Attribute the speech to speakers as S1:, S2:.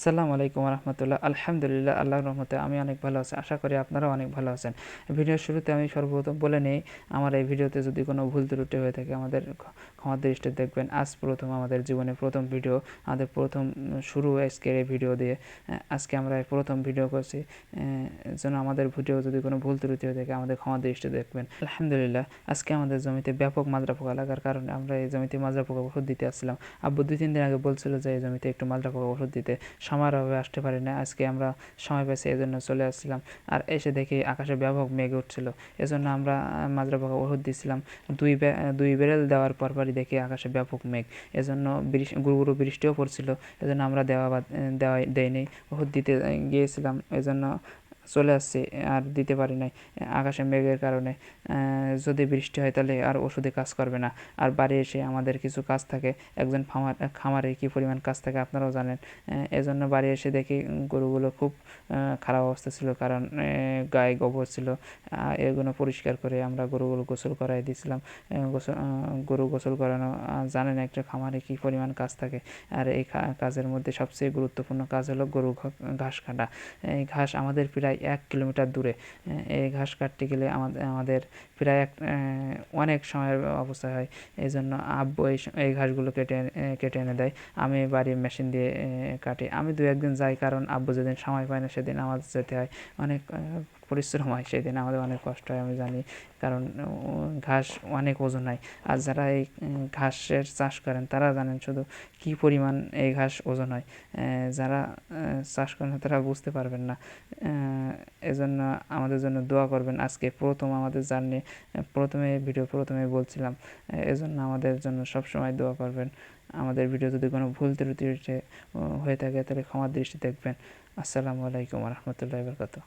S1: আসসালামু আলাইকুম রহমতুল্লাহ। আলহামদুলিল্লাহ, আল্লাহর রহমতে আমি অনেক ভালো আছি। আশা করি আপনারাও অনেক ভালো আছেন। ভিডিওর শুরুতে আমি সর্বপ্রথম বলে নেই, আমার এই ভিডিওতে যদি কোনো ভুল ত্রুটি হয়ে থাকে আমাদের ক্ষমার দৃষ্টিতে দেখবেন। আজ প্রথম আমাদের জীবনে প্রথম ভিডিও, আমাদের প্রথম শুরু আজকের এই ভিডিও দিয়ে। আজকে আমরা এই প্রথম ভিডিও করছি, যেন আমাদের ভিডিও যদি কোনো ভুল ত্রুটি হয়ে থাকে আমাদের ক্ষমার দৃষ্টিতে দেখবেন। আলহামদুলিল্লাহ, আজকে আমাদের জমিতে ব্যাপক মাজরা পোকা লাগার কারণে আমরা এই জমিতে মাজরা পোকা ওষুধ দিতে আসছিলাম। আব্বু 2-3 দিন আগে বলছিল যে এই জমিতে একটু মাজরা পোকা ওষুধ দিতে, সময়ের অভাবে আসতে পারি না। আজকে আমরা সময় পেয়েছি, এজন্য চলে আসছিলাম। আর এসে দেখি আকাশে ব্যাপক মেঘ উঠছিল, এজন্য আমরা মাজরা পোকা ওষুধ দিয়েছিলাম। দুই বেরেল দেওয়ার পরপরই দেখি আকাশে ব্যাপক মেঘ, এজন্য গুরু গুরু বৃষ্টিও পড়ছিল, এজন্য আমরা দেয়নি। ওষুধ দিতে গিয়েছিলাম, এজন্য চলে আসছি, আর দিতে পারি নাই আকাশে মেঘের কারণে। যদি বৃষ্টি হয় তাহলে আর ওষুধে কাজ করবে না। আর বাড়ি এসে আমাদের কিছু কাজ থাকে, একজন খামারে কী পরিমাণ কাজ থাকে আপনারাও জানেন। এজন্য বাড়ি এসে দেখি গরুগুলো খুব খারাপ অবস্থা ছিল, কারণ গায়ে গোবর ছিল। এগুলো পরিষ্কার করে আমরা গরুগুলো গোসল করাই দিয়েছিলাম। গরু গোসল করানো, জানেন একটা খামারে কী পরিমাণ কাজ থাকে। আর এই কাজের মধ্যে সবচেয়ে গুরুত্বপূর্ণ কাজ হলো গরু ঘাস কাটা। এই ঘাস আমাদের প্রায় 1 কিলোমিটার দূরে। এই ঘাস কাটতে গেলে আমাদের প্রায় অনেক সময়ের অবস্থা হয়। এই জন্য আব্বু এই ঘাসগুলো কেটে এনে দেয়। আমি বাড়ির মেশিন দিয়ে কাটি। আমি 2-1 দিন যাই, কারণ আব্বু যেদিন সময় পায় না সেদিন আমার যেতে হয়। অনেক পরিশ্রম হয়, সেদিন আমাদের অনেক কষ্ট হয়, আমি জানি, কারণ ঘাস অনেক ওজন হয়। আর যারা এই ঘাসের চাষ করেন তারা জানেন শুধু কী পরিমাণ এই ঘাস ওজন হয়। যারা চাষ করেন তারা বুঝতে পারবেন না। এজন্য আমাদের জন্য দোয়া করবেন। আজকে প্রথম আমাদের জার্নি, প্রথমে বলছিলাম, এজন্য আমাদের জন্য সবসময় দোয়া করবেন। আমাদের ভিডিও যদি কোনো ভুল ত্রুটি হয়ে থাকে তাহলে ক্ষমার দৃষ্টি দেখবেন। আসসালামু আলাইকুম রহমতুল্লাহি ওয়া বারাকাতুহু।